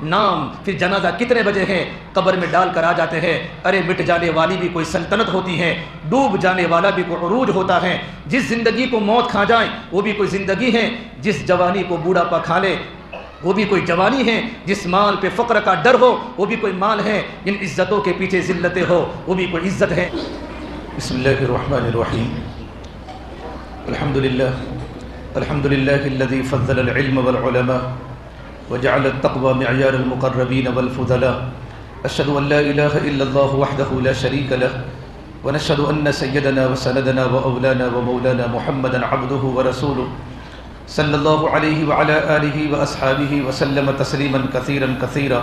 نام پھر جنازہ کتنے بجے ہے، قبر میں ڈال کر آ جاتے ہیں۔ ارے مٹ جانے والی بھی کوئی سلطنت ہوتی ہے، ڈوب جانے والا بھی کوئی عروج ہوتا ہے۔ جس زندگی کو موت کھا جائے وہ بھی کوئی زندگی ہے، جس جوانی کو بوڑھا پا کھا لے وہ بھی کوئی جوانی ہے، جس مال پہ فقر کا ڈر ہو وہ بھی کوئی مال ہے، جن عزتوں کے پیچھے ذلتیں ہو وہ بھی کوئی عزت ہے۔ بسم اللہ الرحمن الرحیم، الحمد للہ الذی فضل العلم والعلماء وجعل التقوى معیار المقربین والفضلاء، اشہد ان لا الہ الا اللہ وحدہ لا شریک لہ ونشہد ان سیدنا وسندنا واولانا ومولانا محمدا عبدہ ورسولہ صلی اللہ علیہ وعلی آلہ واصحابہ وسلم تسلیما کثیرا کثیرا،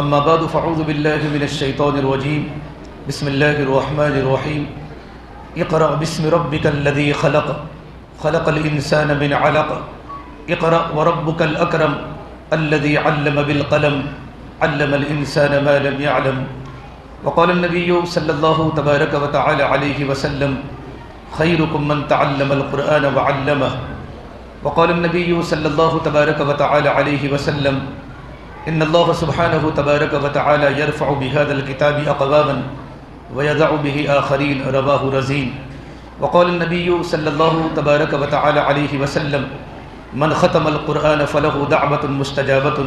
اما بعد فاعوذ باللہ من الشیطان الرجیم، بسم اللہ الرحمن الرحیم، اقرأ باسم ربک الذی خلق، خلق الانسان من علق، اقرأ وربک الاکرم الذی علم بالقلم، علم الانسان ما لم يعلم، وقال النبی صلی اللہ تبارک وتعالی علیہ وسلم خیرکم من تعلم القرآن وعلمہ، وقال النبی صلی اللہ تبارک وتعالی علیہ وسلم ان اللہ سبحانہ تبارک وتعالی یرفع بهذا الكتاب اقواما ویضع به آخرین، رواہ رزین، وقال النبی صلی اللہ تبارک وتعالی علیہ وسلم من ختم القرآن فلہ دعوۃ مستجابۃ،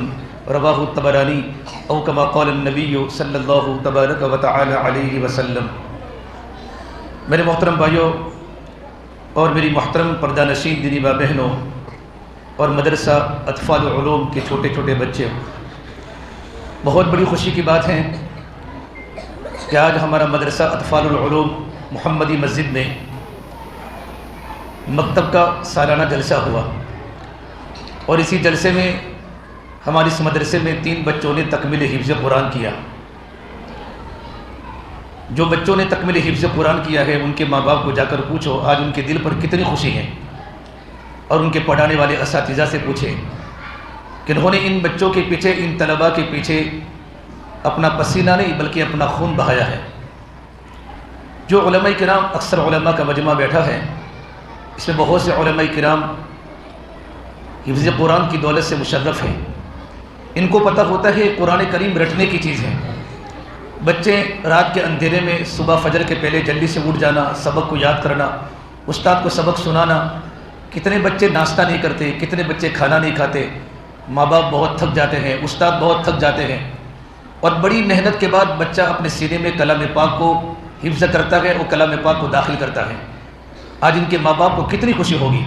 رواہ الطبرانی، او کما قال النبی صلی اللہ تبارک وتعالی علیہ وسلم۔ میرے محترم بھائیوں اور میری محترم پردہ نشین دینی ماں بہنوں اور مدرسہ اطفال العلوم کے چھوٹے چھوٹے بچے، بہت بڑی خوشی کی بات ہے کہ آج ہمارا مدرسہ اطفال العلوم محمدی مسجد میں مکتب کا سالانہ جلسہ ہوا، اور اسی جلسے میں ہمارے اس مدرسے میں 3 بچوں نے تکمیل حفظ قرآن کیا۔ جو بچوں نے تکمیل حفظ قرآن کیا ہے ان کے ماں باپ کو جا کر پوچھو آج ان کے دل پر کتنی خوشی ہے، اور ان کے پڑھانے والے اساتذہ سے پوچھیں کہ انہوں نے ان بچوں کے پیچھے، ان طلباء کے پیچھے اپنا پسینہ نہیں بلکہ اپنا خون بہایا ہے۔ جو علماء کرام، اکثر علماء کا مجمع بیٹھا ہے، اس میں بہت سے علماء کرام حفظ قرآن کی دولت سے مشرف ہیں، ان کو پتہ ہوتا ہے قرآن کریم رٹنے کی چیز ہے۔ بچے رات کے اندھیرے میں صبح فجر کے پہلے جلدی سے اٹھ جانا، سبق کو یاد کرنا، استاد کو سبق سنانا، کتنے بچے ناشتہ نہیں کرتے، کتنے بچے کھانا نہیں کھاتے، ماں باپ بہت تھک جاتے ہیں، استاد بہت تھک جاتے ہیں، اور بڑی محنت کے بعد بچہ اپنے سینے میں کلام پاک کو حفظ کرتا ہے اور کلام پاک کو داخل کرتا ہے۔ آج ان کے ماں باپ کو کتنی خوشی ہوگی،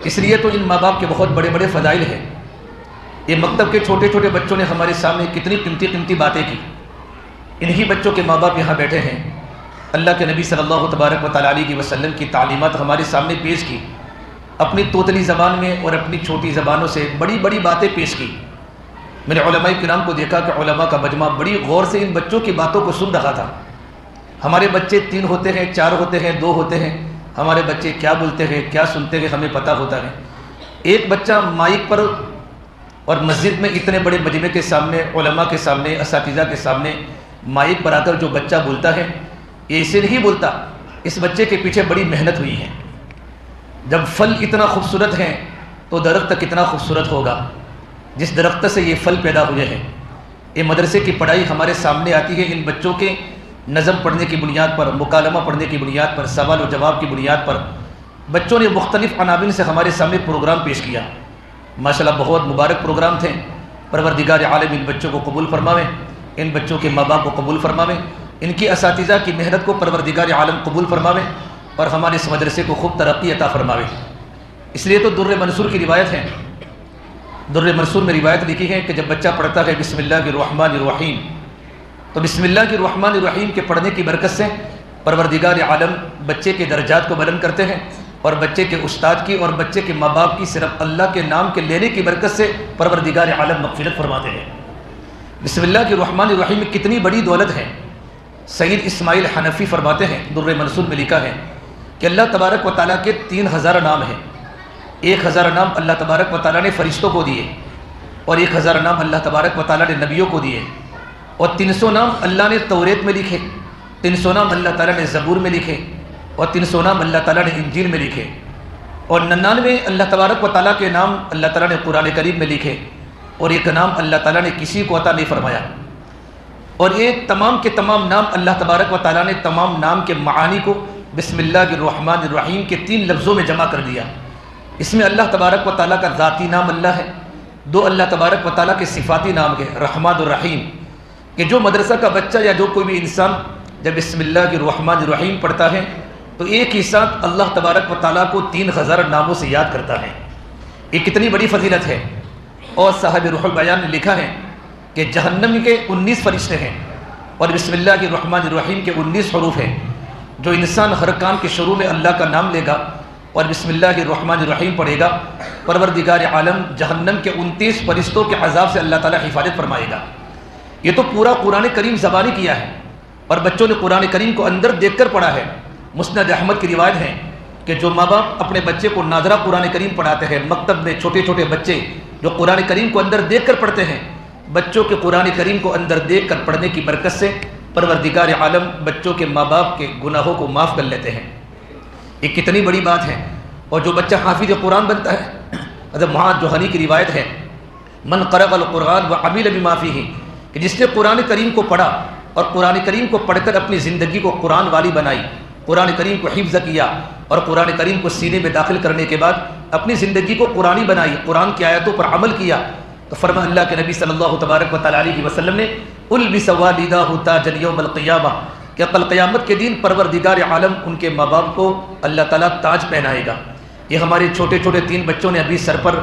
اس لیے تو ان ماں باپ کے بہت بڑے بڑے فضائل ہیں۔ یہ مکتب کے چھوٹے چھوٹے بچوں نے ہمارے سامنے کتنی قیمتی قیمتی باتیں کی، انہی بچوں کے ماں باپ یہاں بیٹھے ہیں، اللہ کے نبی صلی اللہ تبارک و تعالی علیہ وسلم کی تعلیمات ہمارے سامنے پیش کی، اپنی توتلی زبان میں اور اپنی چھوٹی زبانوں سے بڑی بڑی باتیں پیش کی۔ میں نے علماء کرام کو دیکھا کہ علماء کا مجمع بڑی غور سے ان بچوں کی باتوں کو سن رہا تھا۔ ہمارے بچے 3 ہوتے ہیں، 4 ہوتے ہیں، 2 ہوتے ہیں، ہمارے بچے کیا بولتے ہیں، کیا سنتے ہیں ہمیں پتہ ہوتا ہے۔ ایک بچہ مائک پر اور مسجد میں اتنے بڑے مجمع کے سامنے، علماء کے سامنے، اساتذہ کے سامنے مائک پر آ کر جو بچہ بولتا ہے یہ اسے نہیں بولتا، اس بچے کے پیچھے بڑی محنت ہوئی ہے۔ جب پھل اتنا خوبصورت ہے تو درخت کتنا خوبصورت ہوگا، جس درخت سے یہ پھل پیدا ہوئے ہیں۔ یہ مدرسے کی پڑھائی ہمارے سامنے آتی ہے ان بچوں کے نظم پڑھنے کی بنیاد پر، مکالمہ پڑھنے کی بنیاد پر، سوال و جواب کی بنیاد پر۔ بچوں نے مختلف عناوین سے ہمارے سامنے پروگرام پیش کیا، ماشاءاللہ بہت مبارک پروگرام تھے۔ پروردگار عالم ان بچوں کو قبول فرماوے، ان بچوں کے ماں باپ کو قبول فرماوے، ان کی اساتذہ کی محنت کو پروردگار عالم قبول فرماوے، اور ہمارے اس مدرسے کو خوب ترقی عطا فرماوے۔ اس لیے تو در منصور کی روایت ہے، در منصور میں روایت لکھی ہے کہ جب بچہ پڑھتا ہے بسم اللہ الرحمن الرحیم، تو بسم اللہ الرحمن الرحیم کے پڑھنے کی برکت سے پروردگار عالم بچے کے درجات کو بلند کرتے ہیں، اور بچے کے استاد کی اور بچے کے ماں باپ کی صرف اللہ کے نام کے لینے کی برکت سے پروردگار عالم مغفرت فرماتے ہیں۔ بسم اللہ الرحمن الرحیم میں کتنی بڑی دولت ہے۔ سید اسماعیل حنفی فرماتے ہیں، در منصور میں لکھا ہے کہ اللہ تبارک و تعالیٰ کے 3000 نام ہیں۔ 1000 نام اللہ تبارک و تعالیٰ نے فرشتوں کو دیے، اور 1000 نام اللہ تبارک و تعالیٰ نے نبیوں کو دیے، اور 300 نام اللہ نے توریت میں لکھے، 300 نام اللہ تعالیٰ نے زبور میں لکھے، اور 300 نام اللہ تعالیٰ نے انجیل میں لکھے، اور 99 اللہ تبارک و تعالیٰ کے نام اللہ تعالیٰ نے قرآن کریم میں لکھے۔ اور ایک نام اللہ تعالیٰ نے کسی کو عطا نہیں فرمایا، اور یہ تمام کے تمام نام اللہ تبارک و تعالیٰ نے تمام نام کے معانی کو بسم اللہ الرحمن الرحیم کے 3 لفظوں میں جمع کر دیا۔ اس میں اللہ تبارک و تعالیٰ کا ذاتی نام اللہ ہے، 2 اللہ تبارک و تعالیٰ کے صفاتی نام ہے رحمان الرحیم، کہ جو مدرسہ کا بچہ یا جو کوئی بھی انسان جب بسم اللہ الرحمن الرحیم پڑھتا ہے تو ایک ہی ساتھ اللہ تبارک و تعالیٰ کو 3000 ناموں سے یاد کرتا ہے۔ یہ کتنی بڑی فضیلت ہے۔ اور صاحب روح البیان نے لکھا ہے کہ جہنم کے 19 فرشتے ہیں اور بسم اللہ الرحمن الرحیم کے 19 حروف ہیں۔ جو انسان ہر کام کے شروع میں اللہ کا نام لے گا اور بسم اللہ الرحمن الرحیم پڑھے گا، پروردگار عالم جہنم کے 29 فرشتوں کے عذاب سے اللہ تعالیٰ حفاظت فرمائے گا۔ یہ تو پورا قرآن کریم زبانی کیا ہے، اور بچوں نے قرآن کریم کو اندر دیکھ کر پڑھا ہے۔ مسند احمد کی روایت ہے کہ جو ماں باپ اپنے بچے کو ناظرہ قرآن کریم پڑھاتے ہیں، مکتب میں چھوٹے چھوٹے بچے جو قرآن کریم کو اندر دیکھ کر پڑھتے ہیں، بچوں کے قرآن کریم کو اندر دیکھ کر پڑھنے کی برکت سے پروردگار عالم بچوں کے ماں باپ کے گناہوں کو معاف کر لیتے ہیں۔ یہ کتنی بڑی بات ہے۔ اور جو بچہ حافظ قرآن بنتا ہے، حضرت معاذ جوہنی کی روایت ہے من قرأ القرآن وعمل بما فیہ، کہ جس نے قرآن کریم کو پڑھا اور قرآن کریم کو پڑھ کر اپنی زندگی کو قرآن والی بنائی، قرآن کریم کو حفظ کیا اور قرآن کریم کو سینے میں داخل کرنے کے بعد اپنی زندگی کو قرآنی بنائی، قرآن کی آیتوں پر عمل کیا، تو فرما اللہ کے نبی صلی اللہ تبارک و تعالیٰ علیہ وسلم نے البس والداہ تاجا یوم القیامہ، کہ کل قیامت کے دن پروردگار عالم ان کے ماں باپ کو اللہ تعالیٰ تاج پہنائے گا۔ یہ ہمارے چھوٹے چھوٹے 3 بچوں نے ابھی سر پر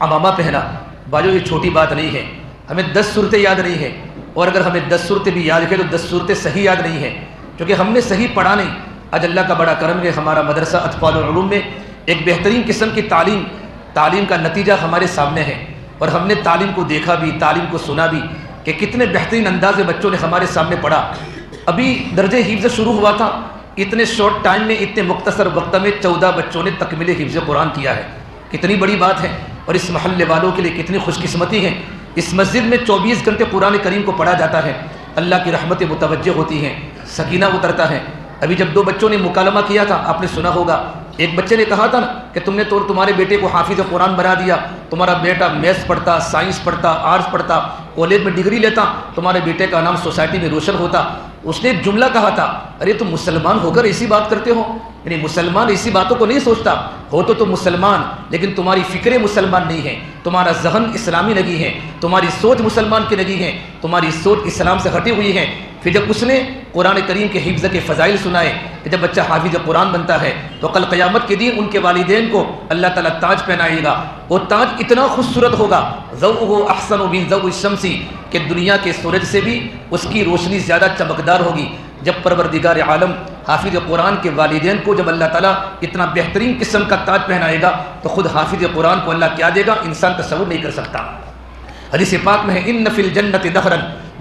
عمامہ پہنا۔ بھائیو یہ چھوٹی بات نہیں ہے، ہمیں 10 صورتیں یاد نہیں ہیں، اور اگر ہمیں 10 صورتیں بھی یاد ہے تو 10 صورتیں صحیح یاد نہیں ہیں، کیونکہ ہم نے صحیح پڑھا نہیں۔ آج اللہ کا بڑا کرم ہے، ہمارا مدرسہ اطفال العلوم میں ایک بہترین قسم کی تعلیم کا نتیجہ ہمارے سامنے ہے، اور ہم نے تعلیم کو دیکھا بھی، تعلیم کو سنا بھی کہ کتنے بہترین انداز میں بچوں نے ہمارے سامنے پڑھا۔ ابھی درجہ حفظ شروع ہوا تھا، اتنے شارٹ ٹائم میں، اتنے مختصر وقت میں 14 بچوں نے تکمیل حفظ قرآن کیا ہے۔ کتنی بڑی بات ہے، اور اس محلے والوں کے لیے کتنی خوش قسمتی ہے۔ اس مسجد میں 24 گھنٹے قرآن کریم کو پڑھا جاتا ہے، اللہ کی رحمتیں متوجہ ہوتی ہیں، سکینہ اترتا ہے۔ ابھی جب 2 بچوں نے مکالمہ کیا تھا، آپ نے سنا ہوگا، ایک بچے نے کہا تھا نا کہ تم نے تو تمہارے بیٹے کو حافظ قرآن بنا دیا، تمہارا بیٹا میتھس پڑھتا، سائنس پڑھتا، آرٹس پڑھتا، کالج میں ڈگری لیتا، تمہارے بیٹے کا نام سوسائٹی میں روشن ہوتا۔ اس نے ایک جملہ کہا تھا، ارے تم مسلمان ہو کر ایسی بات کرتے ہو، یعنی مسلمان ایسی باتوں کو نہیں سوچتا ہو تو تم مسلمان، لیکن تمہاری فکریں مسلمان نہیں ہیں، تمہارا ذہن اسلامی نہیں ہے، تمہاری سوچ مسلمان کی نہیں ہے، تمہاری سوچ اسلام سے ہٹی ہوئی ہے۔ پھر جب اس نے قرآن کریم کے حفظ کے فضائل سنائے کہ جب بچہ حافظ قرآن بنتا ہے تو کل قیامت کے دن ان کے والدین کو اللہ تعالیٰ تاج پہنائے گا۔ وہ تاج اتنا خوبصورت ہوگا، ضوءہ احسن من ضوء الشمس، کہ دنیا کے سورج سے بھی اس کی روشنی زیادہ چمکدار ہوگی۔ جب پروردگار عالم حافظ قرآن کے والدین کو جب اللہ تعالیٰ اتنا بہترین قسم کا تاج پہنائے گا تو خود حافظ قرآن کو اللہ کیا دے گا، انسان تصور نہیں کر سکتا۔ حدیث پاک میں ہے ان فی الجنت نہرا،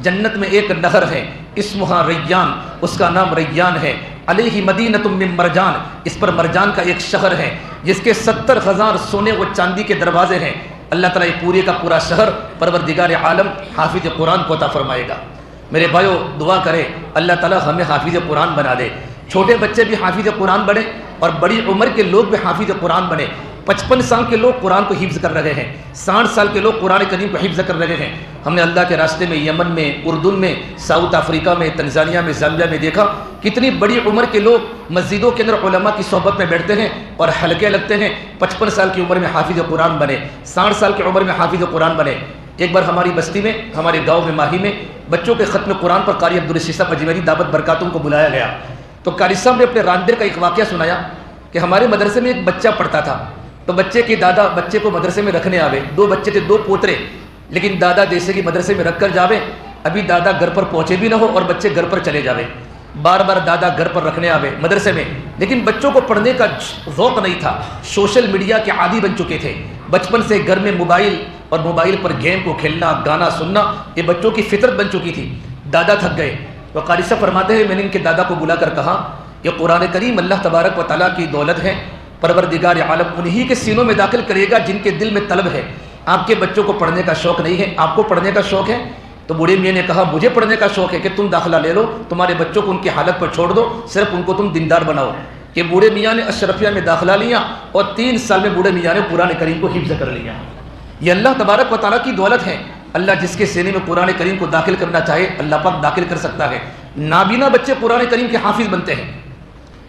جنت میں ایک نہر ہے، اسمہا ریان، اس کا نام ریان ہے، علیہ مدینۃ من مرجان، اس پر مرجان کا ایک شہر ہے جس کے 70,000 سونے و چاندی کے دروازے ہیں۔ اللہ تعالیٰ یہ پورے کا پورا شہر پروردگار عالم حافظ قرآن کو عطا فرمائے گا۔ میرے بھائیو دعا کرے اللہ تعالیٰ ہمیں حافظ قرآن بنا دے، چھوٹے بچے بھی حافظ قرآن بنے اور بڑی عمر کے لوگ بھی حافظ قرآن بنے۔ 55 سال کے لوگ قرآن کو حفظ کر رہے ہیں، 60 سال کے لوگ قرآن کریم کو حفظ کر رہے ہیں۔ ہم نے اللہ کے راستے میں یمن میں، اردن میں، ساؤتھ افریقہ میں، تنزانیہ میں، زامبیا میں دیکھا کتنی بڑی عمر کے لوگ مسجدوں کے اندر علماء کی صحبت میں بیٹھتے ہیں اور حلقے لگتے ہیں، 55 سال کی عمر میں حافظ قرآن بنے، 60 سال کی عمر میں حافظ قرآن بنے۔ ایک بار ہماری بستی میں، ہمارے گاؤں میں ماہی میں بچوں کے ختم قرآن پر قاری عبدالرشید صاحب اجمیری دعوت برکاتوں کو بلایا گیا، تو قاری صاحب نے اپنے راندر کا ایک واقعہ سنایا کہ ہمارے مدرسے میں ایک بچہ پڑھتا تھا، تو بچے کے دادا بچے کو مدرسے میں رکھنے آوے، 2 بچے تھے، 2 پوترے، لیکن دادا جیسے کہ مدرسے میں رکھ کر جاوے، ابھی دادا گھر پر پہنچے بھی نہ ہو اور بچے گھر پر چلے جاوے، بار بار دادا گھر پر رکھنے آوے مدرسے میں، لیکن بچوں کو پڑھنے کا ذوق نہیں تھا، سوشل میڈیا کے عادی بن چکے تھے، بچپن سے گھر میں موبائل اور موبائل پر گیم کو کھیلنا، گانا سننا، یہ بچوں کی فطرت بن چکی تھی۔ دادا تھک گئے تو قاری صاحب فرماتے ہیں میں نے ان کے دادا کو بلا کر کہا یہ قرآن کریم اللہ تبارک و تعالیٰ کی دولت ہے، پروردگار عالم انہی کے سینوں میں داخل کرے گا جن کے دل میں طلب ہے۔ آپ کے بچوں کو پڑھنے کا شوق نہیں ہے، آپ کو پڑھنے کا شوق ہے، تو بوڑھے میاں نے کہا مجھے پڑھنے کا شوق ہے کہ تم داخلہ لے لو، تمہارے بچوں کو ان کی حالت پر چھوڑ دو، صرف ان کو تم دیندار بناؤ۔ کہ بوڑھے میاں نے اشرفیہ میں داخلہ لیا اور 3 سال میں بوڑھے میاں نے قرآن کریم کو حفظ کر لیا۔ یہ اللہ تبارک و تعالیٰ کی دولت ہے۔ اللہ جس کے سینے میں قرآن کریم کو داخل کرنا چاہے اللہ پاک داخل کر سکتا ہے۔ نابینا بچے قرآن کریم کے حافظ بنتے ہیں،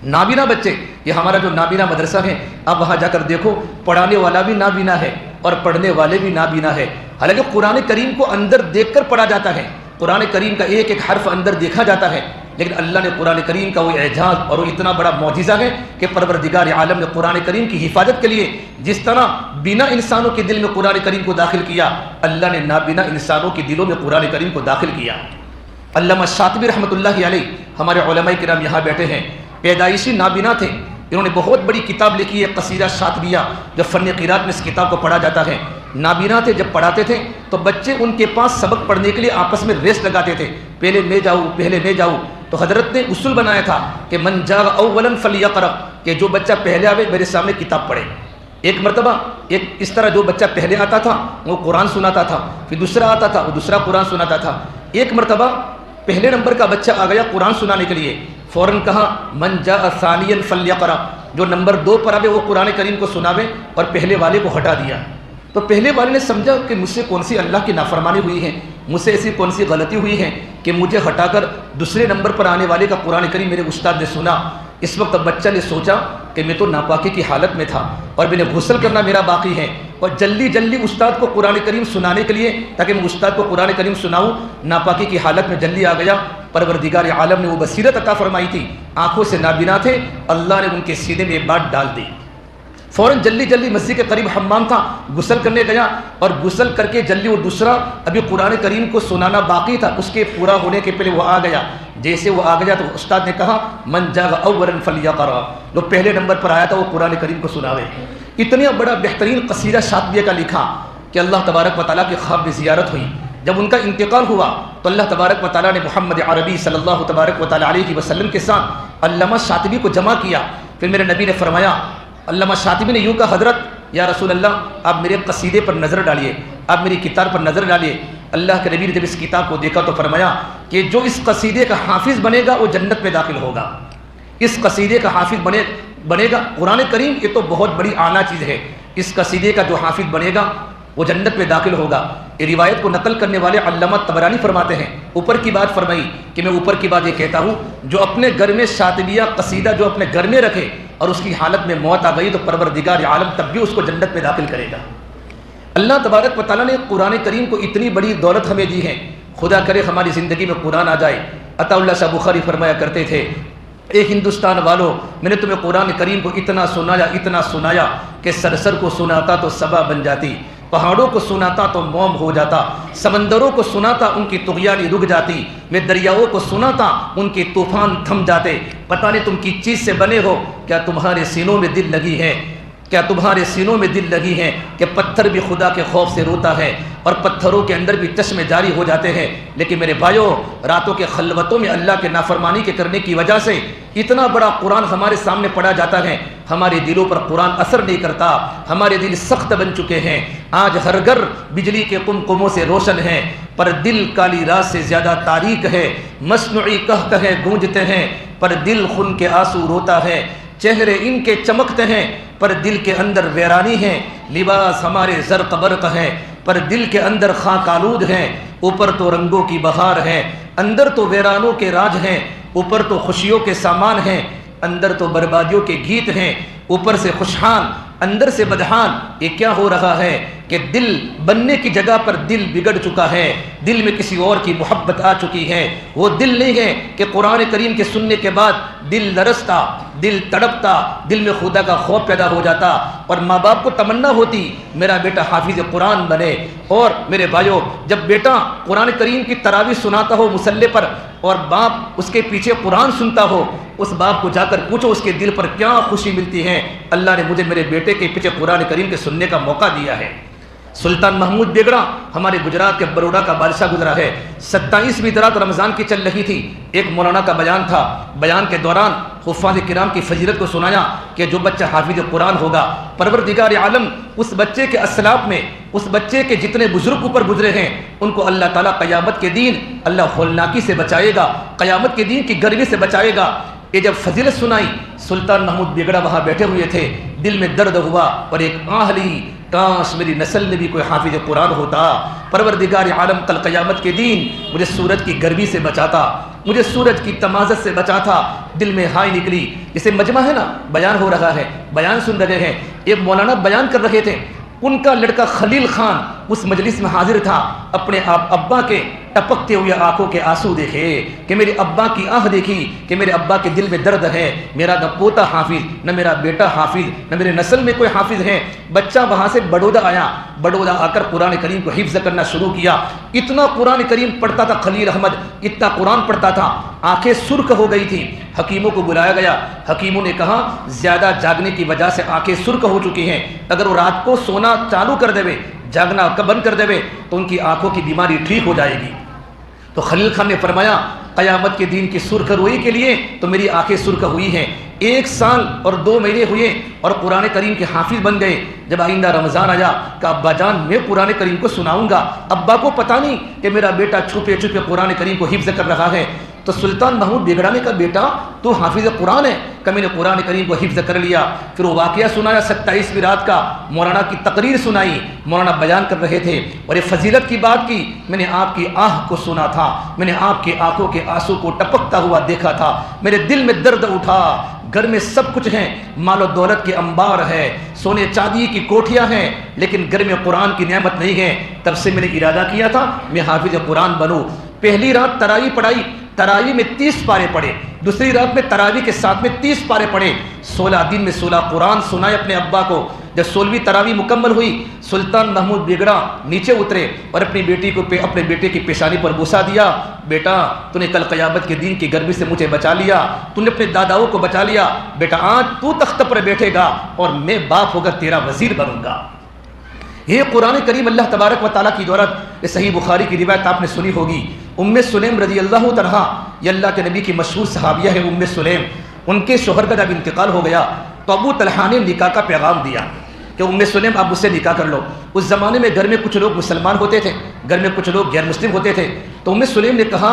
نابینا بچے۔ یہ ہمارا جو نابینا مدرسہ ہے، آپ وہاں جا کر دیکھو، پڑھانے والا بھی نابینا ہے اور پڑھنے والے بھی نابینا ہے، حالانکہ قرآن کریم کو اندر دیکھ کر پڑھا جاتا ہے، قرآن کریم کا ایک ایک حرف اندر دیکھا جاتا ہے، لیکن اللہ نے قرآن کریم کا وہ اعجاز اور وہ اتنا بڑا معجزہ ہے کہ پروردگار عالم نے قرآن کریم کی حفاظت کے لیے جس طرح بینا انسانوں کے دل میں قرآن کریم کو داخل کیا، اللہ نے نابینا انسانوں کے دلوں میں قرآن کریم کو داخل کیا۔ علامہ شاطبی رحمۃ اللہ علیہ ہمارے علماء کرام یہاں بیٹھے ہیں، پیدائشی نابینا تھے، انہوں نے بہت بڑی کتاب لکھی ہے قصیدہ شاطبیہ، جو فن قرات میں اس کتاب کو پڑھا جاتا ہے۔ نابینا تھے، جب پڑھاتے تھے تو بچے ان کے پاس سبق پڑھنے کے لیے آپس میں ریس لگاتے تھے، پہلے میں جاؤں، تو حضرت نے اصول بنایا تھا کہ من جاء اولا فلیقرأ، کہ جو بچہ پہلے آوے میرے سامنے کتاب پڑھے۔ ایک مرتبہ اس طرح جو بچہ پہلے آتا تھا وہ قرآن سناتا تھا، پھر دوسرا آتا تھا وہ دوسرا قرآن سناتا تھا۔ ایک مرتبہ پہلے نمبر کا بچہ آ گیا قرآن سنانے کے لیے، فوراً کہا من جاء ثانیا فلیقرأ، جو نمبر 2 پر آوے وہ قرآن کریم کو سناوے، اور پہلے والے کو ہٹا دیا۔ تو پہلے والے نے سمجھا کہ مجھ سے کون سی اللہ کی نافرمانی ہوئی ہے، مجھ سے ایسی کون سی غلطی ہوئی ہے کہ مجھے ہٹا کر دوسرے نمبر پر آنے والے کا قرآن کریم میرے استاد نے سنا۔ اس وقت بچہ نے سوچا کہ میں تو ناپاکی کی حالت میں تھا اور میں نے غسل کرنا میرا باقی ہے، اور جلدی استاد کو قرآن کریم سنانے کے لیے تاکہ میں استاد کو قرآن کریم سناؤں، ناپاکی کی حالت میں جلدی آ گیا۔ پروردگار عالم نے وہ بصیرت عطا فرمائی تھی، آنکھوں سے نابینا تھے، اللہ نے ان کے سینے میں یہ بات ڈال دی۔ فوراً جلدی مسجد کے قریب حمام تھا، غسل کرنے گیا، اور غسل کر کے جلدی وہ دوسرا ابھی قرآن کریم کو سنانا باقی تھا، اس کے پورا ہونے کے پہلے وہ آ گیا۔ جیسے وہ آ گیا تو استاد نے کہا من جاء اولا فلیقرأ، جو پہلے نمبر پر آیا تھا وہ قرآن کریم کو سناوے۔ اتنا بڑا بہترین قصیدہ شاطبیہ کا لکھا کہ اللہ تبارک و تعالیٰ کی خواب میں زیارت ہوئی۔ جب ان کا انتقال ہوا تو اللہ تبارک و تعالیٰ نے محمد عربی صلی اللہ تبارک و تعالیٰ علیہ وسلم کے ساتھ علامہ شاطبی کو جمع کیا۔ پھر میرے نبی نے فرمایا، علامہ شاطبی نے یوں کہا، حضرت یا رسول اللہ آپ میرے قصیدے پر نظر ڈالیے، آپ میری کتاب پر نظر ڈالیے۔ اللہ کے نبی نے جب اس کتاب کو دیکھا تو فرمایا کہ جو اس قصیدے کا حافظ بنے گا وہ جنت میں داخل ہوگا، اس قصیدے کا حافظ بنے گا۔ قرآن کریم یہ تو بہت بڑی اعلیٰ چیز ہے، اس قصیدے کا جو حافظ بنے گا وہ جنت میں داخل ہوگا۔ یہ روایت کو نقل کرنے والے علامہ طبرانی فرماتے ہیں، اوپر کی بات فرمائی کہ میں اوپر کی بات یہ کہتا ہوں، جو اپنے گھر میں شاطبیہ قصیدہ جو اپنے گھر میں رکھے اور اس کی حالت میں موت آ گئی تو پروردگار عالم تب بھی اس کو جنت میں داخل کرے گا۔ اللہ تبارک و تعالیٰ نے قرآن کریم کو اتنی بڑی دولت ہمیں دی ہے، خدا کرے ہماری زندگی میں قرآن آ جائے۔ عطا اللہ شاہ بخاری فرمایا کرتے تھے، اے ہندوستان والو، میں نے تمہیں قرآن کریم کو اتنا سنایا کہ سرسر کو سناتا تو صبا بن جاتی، پہاڑوں کو سناتا تو موم ہو جاتا، سمندروں کو سناتا ان کی طغیانی رک جاتی، میں دریاؤں کو سناتا ان کے طوفان تھم جاتے۔ پتہ نہیں تم کس چیز سے بنے ہو، کیا تمہارے سینوں میں دل لگی ہے، کیا تمہارے سینوں میں دل لگی ہے کہ پتھر بھی خدا کے خوف سے روتا ہے اور پتھروں کے اندر بھی چشمے جاری ہو جاتے ہیں۔ لیکن میرے بھائیوں، راتوں کے خلوتوں میں اللہ کے نافرمانی کے کرنے کی وجہ سے اتنا بڑا قرآن ہمارے سامنے پڑھا جاتا ہے، ہمارے دلوں پر قرآن اثر نہیں کرتا، ہمارے دل سخت بن چکے ہیں۔ آج ہر گھر بجلی کے قمقموں سے روشن ہے، پر دل کالی رات سے زیادہ تاریک ہے۔ مصنوعی قہقہے گونجتے ہیں، پر دل خون کے آنسو روتا ہے۔ چہرے ان کے چمکتے ہیں، پر دل کے اندر ویرانی ہے۔ لباس ہمارے زرق برق ہے، پر دل کے اندر خاک آلود ہیں۔ اوپر تو رنگوں کی بہار ہے، اندر تو ویرانوں کے راج ہیں۔ اوپر تو خوشیوں کے سامان ہیں، اندر تو بربادیوں کے گیت ہیں۔ اوپر سے خوشحال، اندر سے بدحال۔ یہ کیا ہو رہا ہے کہ دل بننے کی جگہ پر دل بگڑ چکا ہے، دل میں کسی اور کی محبت آ چکی ہے۔ وہ دل نہیں ہے کہ قرآن کریم کے سننے کے بعد دل لرزتا، دل تڑپتا، دل میں خدا کا خوف پیدا ہو جاتا، اور ماں باپ کو تمنا ہوتی میرا بیٹا حافظ قرآن بنے۔ اور میرے بھائیوں، جب بیٹا قرآن کریم کی تراویح سناتا ہو مصلی پر اور باپ اس کے پیچھے قرآن سنتا ہو، اس باپ کو جا کر پوچھو اس کے دل پر کیا خوشی ملتی ہے۔ اللہ نے مجھے میرے بیٹے کے پیچھے قرآن کریم کے سننے کا موقع دیا ہے۔ سلطان محمود بیگڑا ہمارے گجرات کے بروڈا کا بادشاہ گزرا ہے۔ 27ویں رات رمضان کی چل رہی تھی، ایک مولانا کا بیان تھا۔ بیان کے دوران حفاظ کرام کی فضیلت کو سنایا کہ جو بچہ حافظ قرآن ہوگا، پروردگار عالم اس بچے کے اسلاف میں، اس بچے کے جتنے بزرگ اوپر گزرے ہیں ان کو اللہ تعالیٰ قیامت کے دن اللہ ہولناکی سے بچائے گا، قیامت کے دن کی گرمی سے بچائے گا۔ یہ جب فضیلت سنائی، سلطان محمود بیگڑا وہاں بیٹھے ہوئے تھے، دل میں درد ہوا اور ایک آہ لی، کاش میری نسل میں بھی کوئی حافظ قرآن ہوتا۔ پروردگار عالم کل قیامت کے دن مجھے سورج کی گرمی سے بچاتا، مجھے سورج کی تمازت سے بچاتا۔ دل میں ہائے نکلی، جسے مجمع ہے نا، بیان ہو رہا ہے، بیان سن رہے ہیں، ایک مولانا بیان کر رہے تھے، ان کا لڑکا خلیل خان اس مجلس میں حاضر تھا۔ اپنے ابا کے ٹپکتے ہوئے آنکھوں کے آنسو دیکھے کہ میرے ابا کی آہ دیکھی کہ میرے ابا کے دل میں درد ہے، میرا نہ پوتا حافظ، نہ میرا بیٹا حافظ، نہ میرے نسل میں کوئی حافظ ہے۔ بچہ وہاں سے بڑودہ آیا، بڑودہ آ کر قرآن کریم کو حفظ کرنا شروع کیا۔ اتنا قرآن کریم پڑھتا تھا خلیل احمد، اتنا قرآن پڑھتا تھا، آنکھیں سرخ ہو گئی تھی۔ حکیموں کو بلایا گیا، حکیموں نے کہا زیادہ جاگنے کی وجہ سے آنکھیں سرخ ہو چکی ہیں، اگر وہ رات کو سونا چالو کر دے، جاگنا بند کر دے تو ان کی آنکھوں کی بیماری ٹھیک ہو جائے گی۔ تو خلیل خان نے فرمایا قیامت کے دن کی سرخ روئی کے لیے تو میری آنکھیں سرخ ہوئی ہیں۔ 1 سال اور 2 مہینے ہوئے اور قرآن کریم کے حافظ بن گئے۔ جب آئندہ رمضان آیا کہ ابا جان میں قرآن کریم کو سناؤں گا، ابا کو پتہ نہیں کہ میرا بیٹا چھپے چھپے قرآن کریم کو حفظ کر رہا ہے۔ تو سلطان محمود بیگڑا نے کہا بیٹا تو حافظ قرآن ہے؟ کہ میں نے قرآن کریم کو حفظ کر لیا۔ پھر وہ واقعہ سنایا 27ویں رات کا، مولانا کی تقریر سنائی، مولانا بیان کر رہے تھے اور یہ فضیلت کی بات کی، میں نے آپ کی آہ کو سنا تھا، میں نے آپ کی آنکھوں کے آنسو کو ٹپکتا ہوا دیکھا تھا، میرے دل میں درد اٹھا۔ گھر میں سب کچھ ہیں، مال و دولت کے انبار ہے، سونے چاندی کی کوٹھیاں ہیں، لیکن گھر میں قرآن کی نعمت نہیں ہے۔ تب سے میں نے ارادہ کیا تھا میں حافظ قرآن بنوں۔ پہلی رات تراویح پڑھائی، تراویح میں 30 پارے پڑھے، دوسری رات میں تراویح کے ساتھ میں 30 پارے پڑھے، 16 دن میں 16 قرآن سنائے اپنے ابا کو۔ جب 16ویں تراویح مکمل ہوئی، سلطان محمود بیگڑا نیچے اترے اور اپنی بیٹی کو اپنے بیٹے کی پیشانی پر بوسہ دیا، بیٹا تو نے کل قیامت کے دن کی گرمی سے مجھے بچا لیا، تو نے اپنے داداؤں کو بچا لیا، بیٹا آج تو تخت پر بیٹھے گا اور میں باپ ہو کر تیرا وزیر بنوں گا۔ یہ قرآن کریم اللہ تبارک و تعالیٰ کی دولت۔ یہ صحیح بخاری کی روایت آپ نے سنی ہوگی، سلیم رضی اللہ عنہا، یہ اللہ کے نبی کی مشہور صحابیہ ہے سلیم۔ ان کے شوہر کا جب انتقال ہو گیا تو ابو طلحہ نے نکاح کا پیغام دیا کہ سلیم آپ مجھ سے نکاح کر لو۔ اس زمانے میں گھر میں کچھ لوگ مسلمان ہوتے تھے، گھر میں کچھ لوگ غیر مسلم ہوتے تھے۔ تو سلیم نے کہا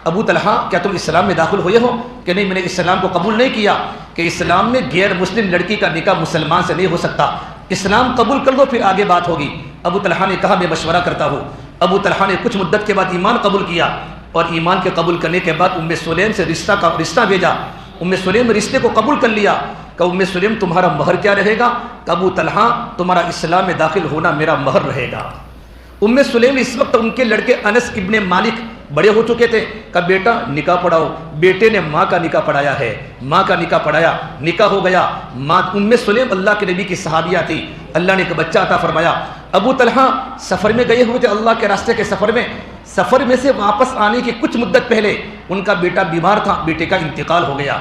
ابو طلحہ کیا تم اسلام میں داخل ہوئے ہو؟ کہ نہیں، میں نے اسلام کو قبول نہیں کیا، کہ اسلام میں غیر مسلم لڑکی کا نکاح مسلمان سے نہیں ہو سکتا، اسلام قبول کر لو پھر آگے بات ہوگی۔ ابو طلحہ نے کہا میں مشورہ کرتا ہوں۔ ابو طلحہ نے کچھ مدت کے بعد ایمان قبول کیا اور ایمان کے قبول کرنے کے بعد سلیم سے رشتہ بھیجا۔ سلیم نے رشتے کو قبول کر لیا کہ سلیم تمہارا مہر کیا رہے گا؟ کہ ابو طلحہ تمہارا اسلام میں داخل ہونا میرا مہر رہے گا۔ سلیم اس وقت ان کے لڑکے انس ابن مالک بڑے ہو چکے تھے، کہ بیٹا نکاح پڑھاؤ۔ بیٹے نے ماں کا نکاح پڑھایا ہے، ماں کا نکاح پڑھایا، نکاح ہو گیا۔ ماں سلیم اللہ کے نبی کی صحابیہ تھی، اللہ نے ایک بچہ عطا فرمایا۔ ابو طلحہ سفر میں گئے ہوئے تھے، اللہ کے راستے کے سفر میں سے واپس آنے کی کچھ مدت پہلے ان کا بیٹا بیمار تھا، بیٹے کا انتقال ہو گیا۔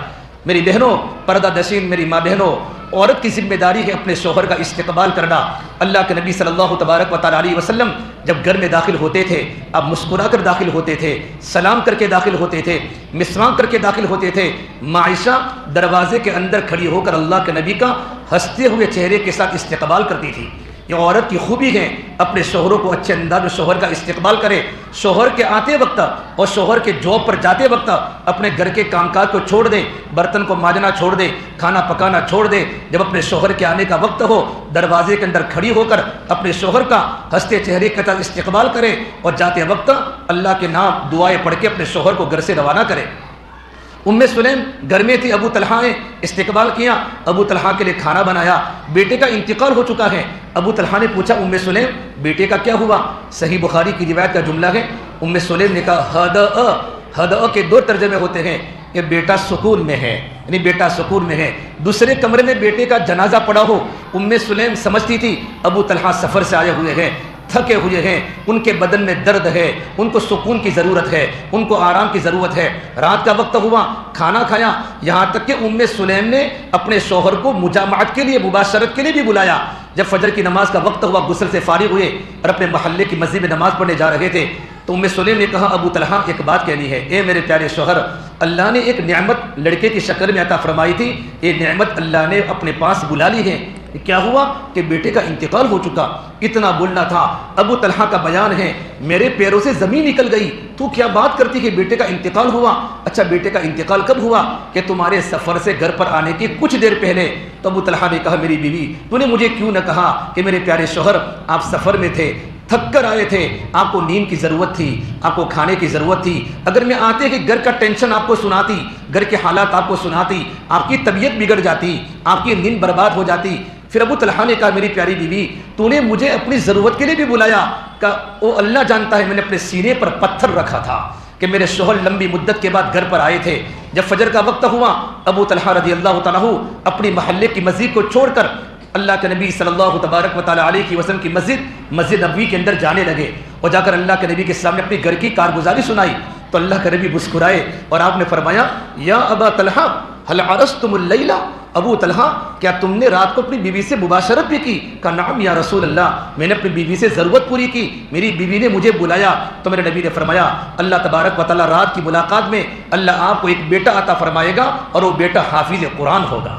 میری بہنوں، پردہ نشین میری ماں بہنوں، عورت کی ذمہ داری ہے اپنے شوہر کا استقبال کرنا۔ اللہ کے نبی صلی اللہ تبارک و تعالیٰ علیہ وسلم جب گھر میں داخل ہوتے تھے اب مسکرا کر داخل ہوتے تھے، سلام کر کے داخل ہوتے تھے، مسواک کر کے داخل ہوتے تھے۔ عائشہ دروازے کے اندر کھڑی ہو کر اللہ کے نبی کا ہنستے ہوئے چہرے کے ساتھ استقبال کرتی تھی۔ یہ عورت کی خوبی ہے، اپنے شوہروں کو اچھے انداز میں شوہر کا استقبال کرے۔ شوہر کے آتے وقت اور شوہر کے جاب پر جاتے وقت اپنے گھر کے کام کاج کو چھوڑ دے، برتن کو مانجنا چھوڑ دے، کھانا پکانا چھوڑ دے۔ جب اپنے شوہر کے آنے کا وقت ہو دروازے کے اندر کھڑی ہو کر اپنے شوہر کا ہنستے چہرے کے ساتھ استقبال کرے اور جاتے وقت اللہ کے نام دعائیں پڑھ کے اپنے شوہر کو گھر سے روانہ کرے۔ سلیم گھر میں تھی، ابو طلحہ نے استقبال کیا، ابو طلحہ کے لیے کھانا بنایا۔ بیٹے کا انتقال ہو چکا ہے۔ ابو طلحہ نے پوچھا سلیم بیٹے کا کیا ہوا؟ صحیح بخاری کی روایت کا جملہ ہے، سلیم نے کہا ہدأ کے 2 ترجمے ہوتے ہیں کہ بیٹا سکون میں ہے، یعنی بیٹا سکون میں ہے۔ دوسرے کمرے میں بیٹے کا جنازہ پڑا ہو، سلیم سمجھتی تھی ابو طلحہ سفر سے آئے ہوئے ہیں، تھکے ہوئے ہیں، ان کے بدن میں درد ہے، ان کو سکون کی ضرورت ہے، ان کو آرام کی ضرورت ہے۔ رات کا وقت ہوا، کھانا کھایا، یہاں تک کہ سلیم نے اپنے شوہر کو مجامعت کے لیے، مباشرت کے لیے بھی بلایا۔ جب فجر کی نماز کا وقت ہوا، غسل سے فارغ ہوئے اور اپنے محلے کی مسجد میں نماز پڑھنے جا رہے تھے تو سلیم نے کہا ابو طلحہ ایک بات کہنی ہے، اے میرے پیارے شوہر، اللہ نے ایک نعمت لڑکے کی شکل میں عطا فرمائی تھی، یہ نعمت اللہ نے اپنے پاس بلا لی ہے، کیا ہوا کہ بیٹے کا انتقال ہو چکا، اتنا بولنا تھا۔ ابو طلحہ کا بیان ہے، میرے پیروں سے زمین نکل گئی، تو کیا بات کرتی کہ بیٹے کا انتقال ہوا؟ اچھا بیٹے کا انتقال کب ہوا؟ کہ تمہارے سفر سے گھر پر آنے کے کچھ دیر پہلے۔ تو ابو طلحہ نے کہا میری بیوی تو نے مجھے کیوں نہ کہا کہ میرے پیارے شوہر آپ سفر میں تھے، تھک کر آئے تھے، آپ کو نیند کی ضرورت تھی، آپ کو کھانے کی ضرورت تھی، اگر میں آتے کہ گھر کا ٹینشن آپ کو سناتی، گھر کے حالات آپ کو سناتی، آپ کی طبیعت بگڑ جاتی، آپ کی نیند برباد ہو جاتی۔ پھر ابو طلحہ نے کہا میری پیاری بیوی تو نے مجھے اپنی ضرورت کے لیے بھی بلایا، کہ وہ اللہ جانتا ہے میں نے اپنے سینے پر پتھر رکھا تھا کہ میرے شوہر لمبی مدت کے بعد گھر پر آئے تھے۔ جب فجر کا وقت ہوا ابو طلحہ رضی اللہ تعالیٰ اپنی محلے کی مسجد کو چھوڑ کر اللہ کے نبی صلی اللہ تبارک و تعالیٰ علیہ وسلم کی مسجد نبوی کے اندر جانے لگے، اور جا کر اللہ کے نبی کے سامنے اپنی گھر کی کارگزاری سنائی تو اللہ کے نبی مسکرائے اور آپ نے فرمایا یا ابا طلحہ هل عرستم اللیلہ، ابو طلحہ کیا تم نے رات کو اپنی بیوی سے مباشرت بھی کی؟ کہا نعم یا رسول اللہ، میں نے اپنی بیوی سے ضرورت پوری کی، میری بیوی نے مجھے بلایا۔ تو میرے نبی نے فرمایا اللہ تبارک و تعالیٰ رات کی ملاقات میں اللہ آپ کو ایک بیٹا عطا فرمائے گا، اور وہ بیٹا حافظ قرآن ہوگا،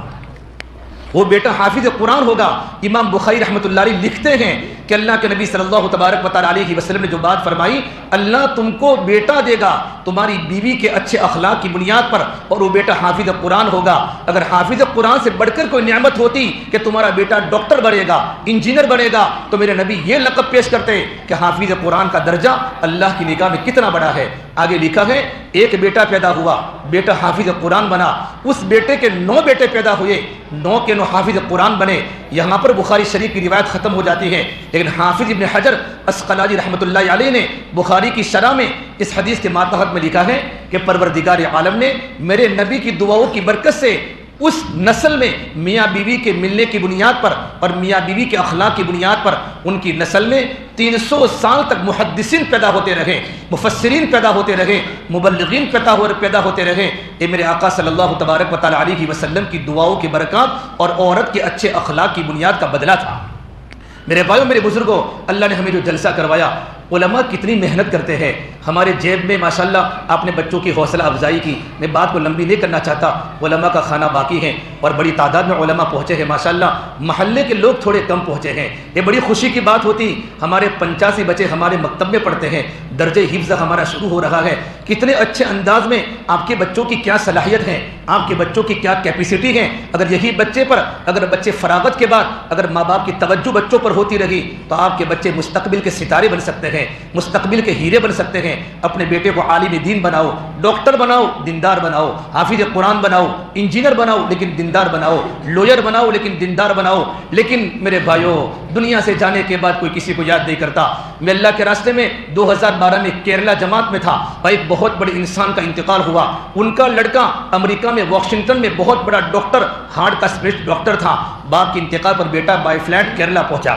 وہ بیٹا حافظ قرآن ہوگا۔ امام بخاری رحمۃ اللہ علیہ لکھتے ہیں کہ اللہ کے نبی صلی اللہ تبارک و تعالیٰ علیہ وسلم نے جو بات فرمائی اللہ تم کو بیٹا دے گا تمہاری بیوی کے اچھے اخلاق کی بنیاد پر، اور وہ بیٹا حافظ قرآن ہوگا۔ اگر حافظ قرآن سے بڑھ کر کوئی نعمت ہوتی کہ تمہارا بیٹا ڈاکٹر بنے گا، انجینئر بنے گا، تو میرے نبی یہ لقب پیش کرتے کہ حافظ قرآن کا درجہ اللہ کی نگاہ میں کتنا بڑا ہے۔ آگے لکھا ہے ایک بیٹا پیدا ہوا، بیٹا حافظ قرآن بنا، اس بیٹے کے 9 بیٹے پیدا ہوئے، 9 کے 9 حافظ قرآن بنے۔ یہاں پر بخاری شریف کی روایت ختم ہو جاتی ہے، لیکن حافظ ابن حجر اسقلانی رحمۃ اللہ علیہ نے بخاری کی شرح میں اس حدیث کے ماتحت میں لکھا ہے کہ پروردگار عالم نے میرے نبی کی دعاؤں کی برکت سے اس نسل میں میاں بیوی کے ملنے کی بنیاد پر اور میاں بیوی کے اخلاق کی بنیاد پر ان کی نسل میں 300 سال تک محدثین پیدا ہوتے رہے، مفسرین پیدا ہوتے رہے، مبلغین پیدا ہوتے رہے۔ یہ میرے آقا صلی اللہ تبارک و تعالیٰ علیہ وسلم کی دعاؤں کی برکات اور عورت کے اچھے اخلاق کی بنیاد کا بدلہ تھا۔ میرے بھائیوں میرے بزرگوں، اللہ نے ہمیں جو جلسہ کروایا، علماء کتنی محنت کرتے ہیں، ہمارے جیب میں ماشاءاللہ آپ نے بچوں کی حوصلہ افزائی کی۔ میں بات کو لمبی نہیں کرنا چاہتا، علماء کا کھانا باقی ہے اور بڑی تعداد میں علماء پہنچے ہیں ماشاءاللہ، محلے کے لوگ تھوڑے کم پہنچے ہیں، یہ بڑی خوشی کی بات ہوتی۔ ہمارے 85 بچے ہمارے مکتب میں پڑھتے ہیں، درجہ حفظ ہمارا شروع ہو رہا ہے۔ کتنے اچھے انداز میں آپ کے بچوں کی کیا صلاحیت ہے، آپ کے بچوں کی کیا کیپیسٹی ہے۔ اگر یہی اگر بچے فراغت کے بعد اگر ماں باپ کی توجہ بچوں پر ہوتی رہی تو آپ کے بچے مستقبل کے ستارے بن سکتے ہیں، مستقبل کے ہیرے بن سکتے ہیں۔ اپنے بیٹے کو عالم دین بناؤ، ڈاکٹر بناؤ، دیندار بناؤ، حافظ قرآن بناؤ، انجینئر بناؤ لیکن دیندار بناؤ، لویر بناؤ لیکن دیندار بناؤ۔ لیکن میرے بھائیوں دنیا سے جانے کے بعد کوئی کسی کو یاد نہیں کرتا۔ میں اللہ کے راستے میں 2012 میں کیرلا جماعت میں تھا اور ایک بہت بڑے انسان کا انتقال ہوا۔ ان کا لڑکا امریکہ میں واشنگٹن میں بہت بڑا ڈاکٹر، ہارٹ کا اسپیشلسٹ ڈاکٹر تھا۔ باپ کے انتقال پر بیٹا بائی فلائٹ کیرلا پہنچا،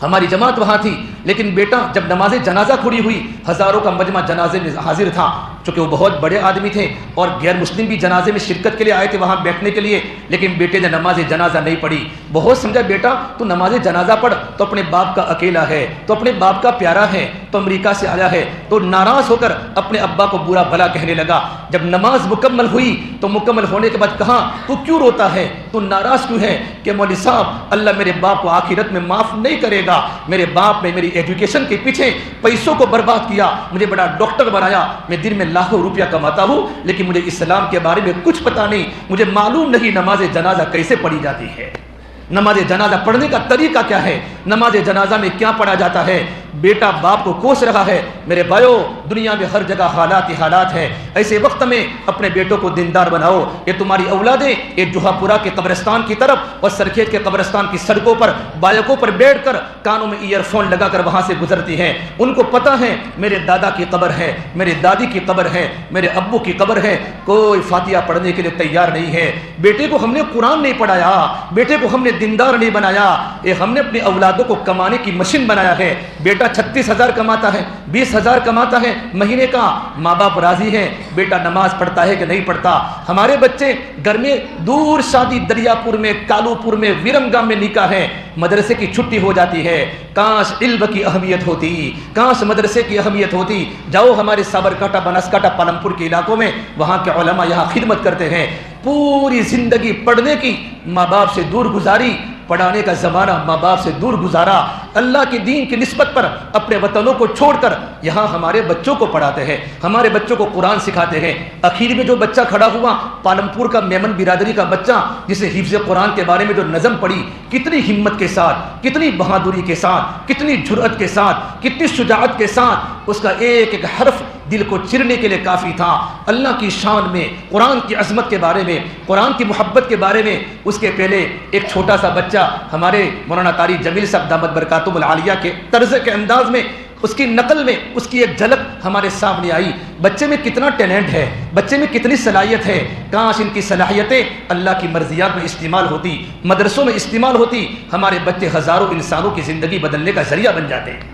ہماری جماعت وہاں تھی، لیکن بیٹا جب نماز جنازہ کھڑی ہوئی ہزاروں کا مجمع جنازے میں حاضر تھا، چونکہ وہ بہت بڑے آدمی تھے اور غیر مسلم بھی جنازے میں شرکت کے لیے آئے تھے وہاں بیٹھنے کے لیے، لیکن بیٹے نے نماز جنازہ نہیں پڑھی۔ بہت سمجھا بیٹا تو نماز جنازہ پڑھ، تو اپنے باپ کا اکیلا ہے، تو اپنے باپ کا پیارا ہے، تو امریکہ سے آیا ہے، تو ناراض ہو کر اپنے ابا کو برا بھلا کہنے لگا۔ جب نماز مکمل ہوئی تو مکمل ہونے کے بعد کہا تو کیوں روتا ہے، تو ناراض کیوں ہے؟ کہ مولوی صاحب اللہ میرے باپ کو آخرت میں معاف نہیں کرے گا، میرے باپ نے میری ایجوکیشن کے پیچھے پیسوں کو برباد کیا، مجھے بڑا ڈاکٹر بنایا، میں دن میں لاکھوں روپیہ کماتا ہوں لیکن مجھے اسلام کے بارے میں کچھ پتا نہیں، مجھے معلوم نہیں نماز جنازہ کیسے پڑھی جاتی ہے، نماز جنازہ پڑھنے کا طریقہ کیا ہے، نماز جنازہ میں کیا پڑھا جاتا ہے۔ بیٹا باپ کو کوس رہا ہے۔ میرے بھائیو دنیا میں ہر جگہ حالات ہی حالات ہے، ایسے وقت میں اپنے بیٹوں کو دیندار بناؤ۔ یہ تمہاری اولادیں یہ جوہا پورا کے قبرستان کی طرف اور سرکھیت کے قبرستان کی سڑکوں پر بائکوں پر بیٹھ کر کانوں میں ایئر فون لگا کر وہاں سے گزرتی ہیں، ان کو پتہ ہے میرے دادا کی قبر ہے، میرے دادی کی قبر ہے، میرے ابو کی قبر ہے، کوئی فاتحہ پڑھنے کے لیے تیار نہیں ہے۔ بیٹے کو ہم نے قرآن نہیں پڑھایا، بیٹے کو ہم نے دیندار نہیں بنایا، یہ ہم نے اپنی اولادوں کو کمانے کی مشین بنایا ہے۔ بیٹا 36,000 کماتا ہے، 20,000 کماتا ہے مہینے کا، ماں باپ راضی ہیں، بیٹا نماز پڑھتا ہے کہ نہیں پڑھتا۔ ہمارے بچے گھر میں دور شادی دریا پور میں، کالو پور میں، ویرم گام میں نکاح ہے، مدرسے کی چھٹی ہو جاتی ہے۔ کاش علم کی اہمیت ہوتی، کاش مدرسے کی اہمیت ہوتی۔ جاؤ ہمارے سابرکاٹا، بناسکاٹا، پالمپور کے علاقوں میں، وہاں کے علماء یہاں خدمت کرتے ہیں، پوری زندگی پڑھنے کی، ماں باپ سے دور گزاری، پڑھانے کا زمانہ ماں باپ سے دور گزارا، اللہ کے دین کی نسبت پر اپنے وطنوں کو چھوڑ کر یہاں ہمارے بچوں کو پڑھاتے ہیں، ہمارے بچوں کو قرآن سکھاتے ہیں۔ اخیر میں جو بچہ کھڑا ہوا پالمپور کا میمن برادری کا بچہ، جسے حفظ قرآن کے بارے میں جو نظم پڑھی، کتنی ہمت کے ساتھ، کتنی بہادری کے ساتھ، کتنی جرأت کے ساتھ، کتنی شجاعت کے ساتھ، اس کا ایک ایک حرف دل کو چرنے کے لیے کافی تھا۔ اللہ کی شان میں، قرآن کی عظمت کے بارے میں، قرآن کی محبت کے بارے میں اس کے پہلے ایک چھوٹا سا بچہ ہمارے مولانا طارق جمیل صاحب دامت برکاتہم العالیہ کے طرز کے انداز میں، اس کی نقل میں اس کی ایک جھلک ہمارے سامنے آئی۔ بچے میں کتنا ٹیلنٹ ہے، بچے میں کتنی صلاحیت ہے، کاش ان کی صلاحیتیں اللہ کی مرضیات میں استعمال ہوتی، مدرسوں میں استعمال ہوتی، ہمارے بچے ہزاروں انسانوں کی زندگی بدلنے کا ذریعہ بن جاتے ہیں۔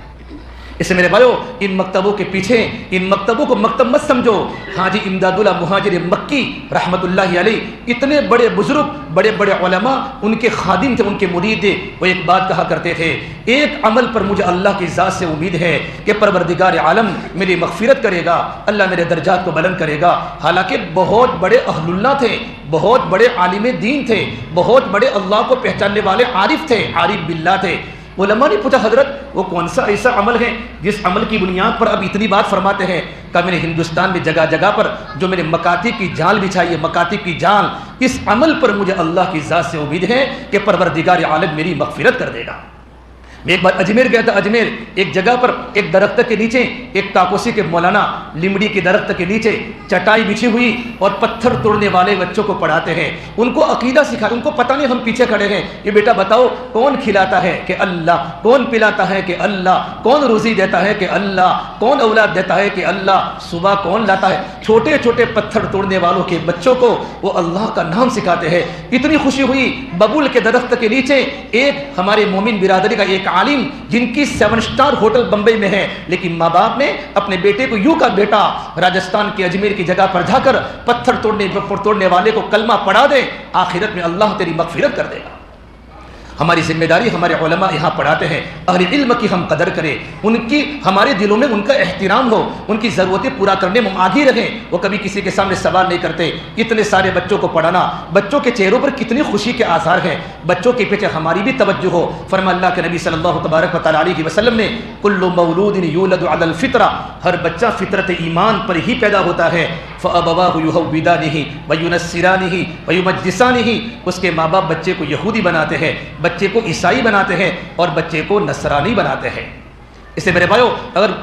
اس سے میرے بھائیو، ان مکتبوں کے پیچھے، ان مکتبوں کو مکتب مت سمجھو۔ حاجی امداد اللہ مہاجر مکی رحمۃ اللہ علیہ، اتنے بڑے بزرگ، بڑے بڑے علماء ان کے خادم تھے، ان کے مرید تھے۔ وہ ایک بات کہا کرتے تھے، ایک عمل پر مجھے اللہ کی ذات سے امید ہے کہ پروردگار عالم میری مغفرت کرے گا، اللہ میرے درجات کو بلند کرے گا۔ حالانکہ بہت بڑے اہل اللہ تھے، بہت بڑے عالم دین تھے، بہت بڑے اللہ کو پہچاننے والے عارف تھے، عارف باللہ تھے۔ علماء نے پوچھا، حضرت وہ کون سا ایسا عمل ہے جس عمل کی بنیاد پر اب اتنی بات فرماتے ہیں؟ کہ میں نے ہندوستان میں جگہ جگہ پر جو میں نے مکاتب کی جال بچھائی ہے، مکاتب کی جال، اس عمل پر مجھے اللہ کی ذات سے امید ہے کہ پروردگار عالم میری مغفرت کر دے گا۔ میں ایک بار اجمیر گیا تھا، اجمیر ایک جگہ پر ایک درخت کے نیچے، ایک کاکوسی کے مولانا لیمڑی کے درخت کے نیچے چٹائی بچھی ہوئی اور پتھر توڑنے والے بچوں کو پڑھاتے ہیں، ان کو عقیدہ سکھاتے، ان کو پتہ نہیں، ہم پیچھے کھڑے ہیں، یہ بیٹا بتاؤ کون کھلاتا ہے کہ اللہ، کون پلاتا ہے کہ اللہ، کون روزی دیتا ہے کہ اللہ، کون اولاد دیتا ہے کہ اللہ، صبح کون لاتا ہے۔ چھوٹے چھوٹے پتھر توڑنے والوں کے بچوں کو وہ اللہ کا نام سکھاتے ہیں۔ اتنی خوشی ہوئی، ببول کے درخت کے نیچے ایک ہمارے مومن برادری کا ایک عالم، جن کی 7 سٹار ہوٹل بمبئی میں ہے، لیکن ماں باپ نے اپنے بیٹے کو یوں کا بیٹا راجستھان کے اجمیر کی جگہ پر جا کر پتھر توڑنے والے کو کلمہ پڑھا دے، آخرت میں اللہ تیری مغفرت کر دے گا۔ ہماری ذمہ داری، ہمارے علماء یہاں پڑھاتے ہیں، اہل علم کی ہم قدر کریں، ان کی ہمارے دلوں میں ان کا احترام ہو، ان کی ضرورتیں پورا کرنے میں آگے رہیں۔ وہ کبھی کسی کے سامنے سوال نہیں کرتے۔ اتنے سارے بچوں کو پڑھانا، بچوں کے چہروں پر کتنی خوشی کے آثار ہیں، بچوں کے پیچھے ہماری بھی توجہ ہو۔ فرما اللہ کے نبی صلی اللہ تبارک و تعالیٰ علیہ وسلم نے، کل مولود یولد علی الفطرہ، ہر بچہ فطرت ایمان پر ہی پیدا ہوتا ہے۔ فابواہ یہودانہ وینصرانہ ویمجسانہ، اس کے ماں باپ بچے کو یہودی بناتے ہیں، بچے کو عیسائی بناتے ہیں اور بچے کو نصرانی بناتے ہیں۔ اس سے میرے بھائیو،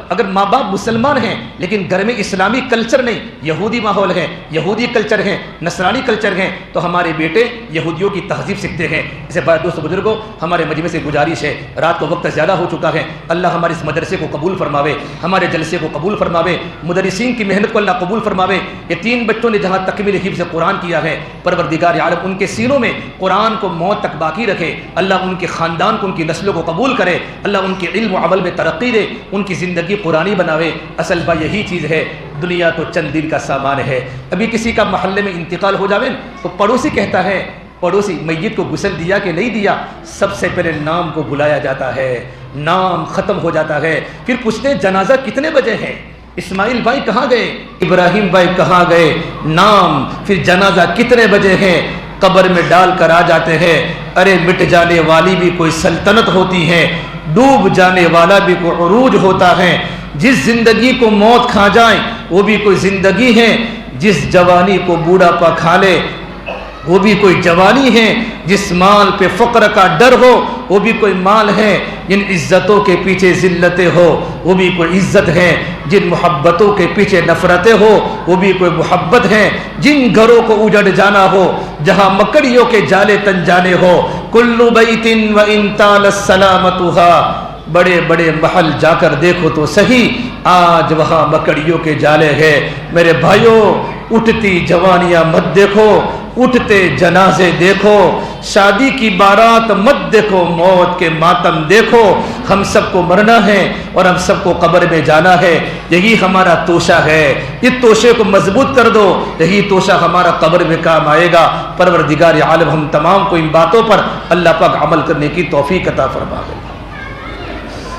اگر ماں باپ مسلمان ہیں لیکن گھر میں اسلامی کلچر نہیں، یہودی ماحول ہے، یہودی کلچر ہے، نصرانی کلچر ہے، تو ہمارے بیٹے یہودیوں کی تہذیب سیکھتے ہیں۔ اسے بھائی دوست بزرگوں، ہمارے مجمع سے گزارش ہے، رات کو وقت زیادہ ہو چکا ہے، اللہ ہمارے اس مدرسے کو قبول فرماوے، ہمارے جلسے کو قبول فرماوے، مدرسین کی محنت کو اللہ قبول فرماوے۔ یہ 3 بچوں نے جہاں تکمیل حفظ قرآن کیا ہے، پروردگار عالم ان کے سینوں میں قرآن کو موت تک باقی رکھے، اللہ ان کے خاندان کو، ان کی نسلوں کو قبول کرے، اللہ ان کے علم و عمل میں ترقی دے، ان کی زندگی قرآنی بناوے۔ اصل بات یہی چیز ہے، دنیا تو چند دن کا سامان ہے۔ ابھی کسی کا محلے میں انتقال ہو جاوے تو پڑوسی کہتا ہے، پڑوسی میت کو غسل دیا کہ نہیں دیا، سب سے پہلے نام کو بلایا جاتا ہے، نام ختم ہو جاتا ہے، پھر پوچھتے ہیں جنازہ کتنے بجے ہے، اسماعیل بھائی کہاں گئے، ابراہیم بھائی کہاں گئے، نام، پھر جنازہ کتنے بجے ہے، قبر میں ڈال کر آ جاتے ہیں۔ ارے مٹ جانے والی بھی کوئی سلطنت ہوتی ہے، ڈوب جانے والا بھی کوئی عروج ہوتا ہے، جس زندگی کو موت کھا جائے وہ بھی کوئی زندگی ہے، جس جوانی کو بوڑھا پا کھا لے وہ بھی کوئی جوانی ہے، جس مال پہ فقر کا ڈر ہو وہ بھی کوئی مال ہے، جن عزتوں کے پیچھے ذلتیں ہو وہ بھی کوئی عزت ہے، جن محبتوں کے پیچھے نفرتیں ہو وہ بھی کوئی محبت ہے، جن گھروں کو اجڑ جانا ہو جہاں مکڑیوں کے جالے تن جانے ہو، کل بیت و ان طال سلامتها، بڑے بڑے محل جا کر دیکھو تو صحیح، آج وہاں مکڑیوں کے جالے ہیں۔ میرے بھائیوں، اٹھتی جوانیاں مت دیکھو، اٹھتے جنازے دیکھو، شادی کی بارات مت دیکھو، موت کے ماتم دیکھو۔ ہم سب کو مرنا ہے اور ہم سب کو قبر میں جانا ہے، یہی ہمارا توشہ ہے، اس توشے کو مضبوط کر دو، یہی توشہ ہمارا قبر میں کام آئے گا۔ پروردگار عالم ہم تمام کو ان باتوں پر اللہ پاک عمل کرنے کی توفیق عطا فرمائے۔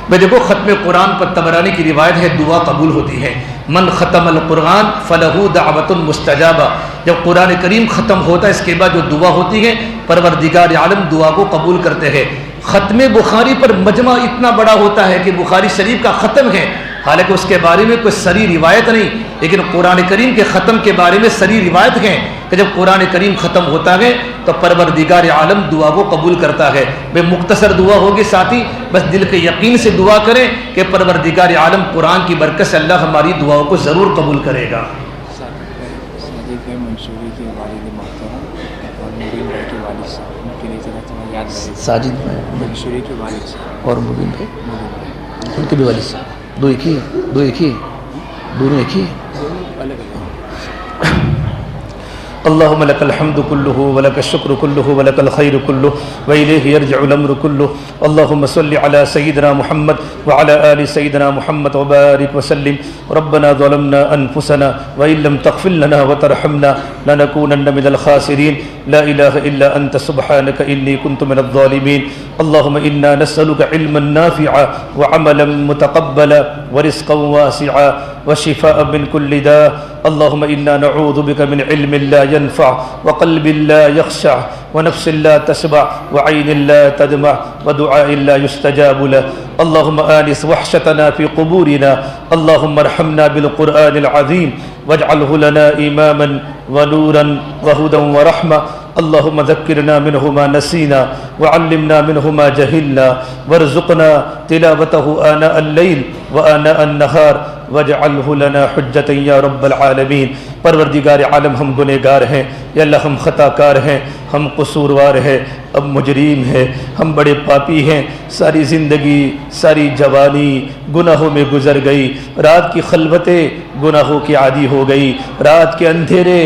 میں دیکھو، ختم قرآن پر طبرانی کی روایت ہے، دعا قبول ہوتی ہے، من ختم القرآن فلہ دعوت مستجابہ، جب قرآن کریم ختم ہوتا ہے اس کے بعد جو دعا ہوتی ہے پروردگار عالم دعا کو قبول کرتے ہیں۔ ختم بخاری پر مجمع اتنا بڑا ہوتا ہے کہ بخاری شریف کا ختم ہے، حالانکہ اس کے بارے میں کوئی صریح روایت نہیں، لیکن قرآن کریم کے ختم کے بارے میں صریح روایت ہے کہ جب قرآن کریم ختم ہوتا ہے تو پروردگار عالم دعا کو قبول کرتا ہے۔ بے مختصر دعا ہوگی ساتھی، بس دل کے یقین سے دعا کریں کہ پروردگار عالم قرآن کی برکت سے اللہ ہماری دعاؤں کو ضرور قبول کرے گا۔ ساجد منشوری کے والد صاحب اور مبین بھائی ان کے بھی والد صاحب دو ایک ہی دونوں ایک ہی۔ اللهم لك الحمد كله ولك الشكر كله ولك الخير كله وإليه يرجع الأمر كله اللهم صل على سيدنا محمد وعلى آل سيدنا محمد وبارك وسلم ربنا ظلمنا أنفسنا وإن لم تغفر لنا وترحمنا لنكونن من الخاسرين لا إله إلا أنت سبحانك إني كنت من الظالمين اللهم إنا نسألك علما نافعا وعملا متقبلا ورزقا واسعا وشفاء من كل داء اللهم إنا نعوذ بك من علم لا ينفع وقلب لا يخشع ونفس لا تشبع وعين لا تدمع ودعاء لا يستجاب له اللهم آنس وحشتنا في قبورنا اللهم ارحمنا بالقرآن العظيم واجعله لنا إماما ونورا وهدى ورحمة اللهم ذكرنا منه ما نسينا وعلمنا منه ما جهلنا وارزقنا تلاوته آناء الليل وآناء النهار واجعله لنا حجة یا رب العالمین۔ پروردگار عالم ہم گنہگار ہیں یا اللہ، ہم خطا کار ہیں، ہم قصوروار ہیں، اب مجرم ہیں، ہم بڑے پاپی ہیں۔ ساری زندگی ساری جوانی گناہوں میں گزر گئی، رات کی خلوتیں گناہوں کی عادی ہو گئی، رات کے اندھیرے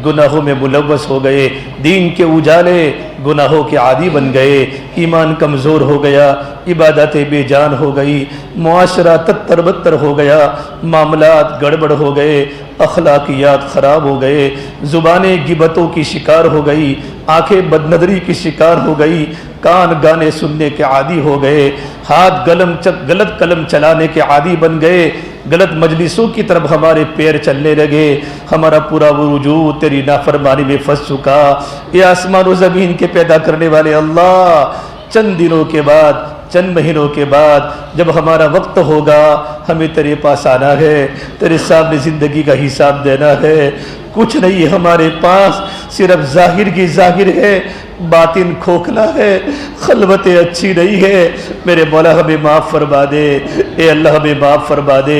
گناہوں میں ملوث ہو گئے، دین کے اجالے گناہوں کے عادی بن گئے، ایمان کمزور ہو گیا، عبادتیں بے جان ہو گئی، معاشرہ تتر بتر ہو گیا، معاملات گڑبڑ ہو گئے، اخلاقیات خراب ہو گئے، زبانیں غیبتوں کی شکار ہو گئی، آنکھیں بدنظری کی شکار ہو گئی، کان گانے سننے کے عادی ہو گئے، ہاتھ غلط قلم چلانے کے عادی بن گئے، غلط مجلسوں کی طرف ہمارے پیر چلنے لگے، ہمارا پورا وجود تیری نافرمانی میں پھنس چکا۔ یہ آسمان و زمین کے پیدا کرنے والے اللہ، چند دنوں کے بعد، چند مہینوں کے بعد جب ہمارا وقت ہوگا ہمیں تیرے پاس آنا ہے، تیرے سامنے زندگی کا حساب دینا ہے۔ کچھ نہیں ہمارے پاس، صرف ظاہر کی ظاہر ہے، باطن کھوکھلا ہے، خلوتیں اچھی نہیں ہے۔ میرے مولا ہمیں معاف فرما دے، اے اللہ ہمیں معاف فرما دے۔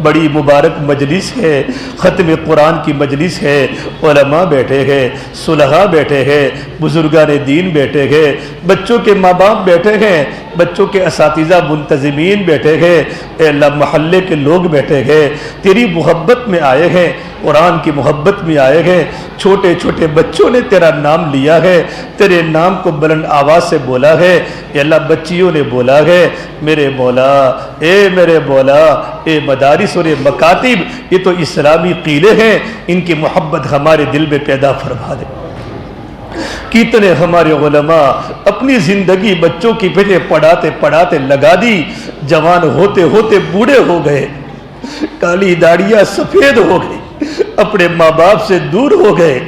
بڑی مبارک مجلس ہے، ختم قرآن کی مجلس ہے، علماء بیٹھے ہیں، صلحاء بیٹھے ہیں، بزرگان دین بیٹھے ہیں، بچوں کے ماں باپ بیٹھے ہیں، بچوں کے اساتذہ منتظمین بیٹھے ہیں، اے اللہ محلے کے لوگ بیٹھے ہیں، تیری محبت میں آئے ہیں، قرآن کی محبت میں آئے ہیں، چھوٹے چھوٹے بچوں نے تیرا نام لیا ہے، تیرے نام کو بلند آواز سے بولا ہے، اے اللہ بچیوں نے بولا ہے، میرے مولا، اے میرے مولا، اے مدارس اور مکاتب، یہ تو اسلامی قلعے ہیں، ان کی محبت ہمارے دل میں پیدا فرما دے۔ کتنے ہمارے علماء اپنی زندگی بچوں کی پیچھے پڑھاتے پڑھاتے لگا دی، جوان ہوتے ہوتے بوڑھے ہو گئے، کالی داڑیاں سفید ہو گئی، اپنے ماں باپ سے دور ہو گئے،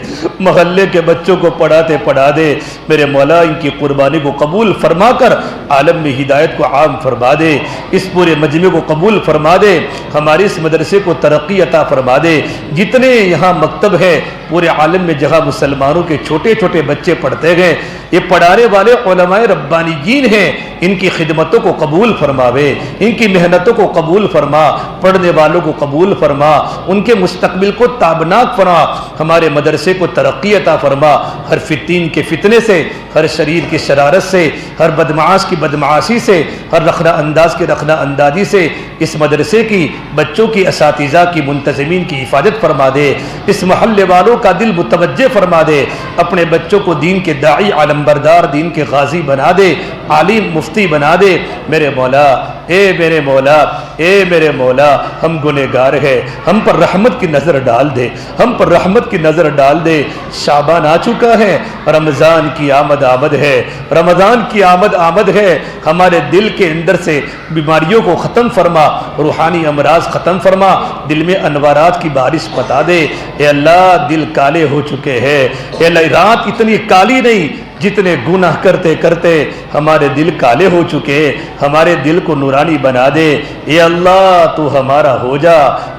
محلے کے بچوں کو پڑھاتے پڑھا دے۔ میرے مولا ان کی قربانی کو قبول فرما کر عالم میں ہدایت کو عام فرما دے، اس پورے مجمع کو قبول فرما دے، ہمارے اس مدرسے کو ترقی عطا فرما دے۔ جتنے یہاں مکتب ہے پورے عالم میں جہاں مسلمانوں کے چھوٹے چھوٹے بچے پڑھتے گئے، یہ پڑھانے والے علماء ربانیین ہیں، ان کی خدمتوں کو قبول فرماوے، ان کی محنتوں کو قبول فرما، پڑھنے والوں کو قبول فرما، ان کے مستقبل کو تابناک فرما، ہمارے مدرسے کو ترقی عطا فرما، ہر فتین کے فتنے سے، ہر شریر کی شرارت سے، ہر بدمعاش کی بدمعاشی سے، ہر رخنہ انداز کی رخنہ اندازی سے اس مدرسے کی، بچوں کی، اساتذہ کی، منتظمین کی حفاظت فرما دے، اس محلے والوں کا دل متوجہ فرما دے، اپنے بچوں کو دین کے داعی، علمبردار، دین کے غازی بنا دے، عالم مفتی بنا دے۔ میرے مولا اے میرے مولا، اے میرے مولا، ہم گنہگار ہیں، ہم پر رحمت کی نظر ڈال دے، ہم پر رحمت کی نظر ڈال دے۔ شعبان آ چکا ہے، رمضان کی آمد ہے، رمضان کی آمد ہے۔ ہمارے دل کے اندر سے بیماریوں کو ختم فرما، روحانی امراض ختم فرما، دل میں انوارات کی بارش بتا دے۔ اے اللہ، دل کالے ہو چکے ہیں، اے اللہ رات اتنی کالی نہیں جتنے گناہ کرتے کرتے ہمارے دل کالے ہو چکے، ہمارے دل کو نورانی بنا دے۔ اے اللہ، تو ہمارا ہو جا،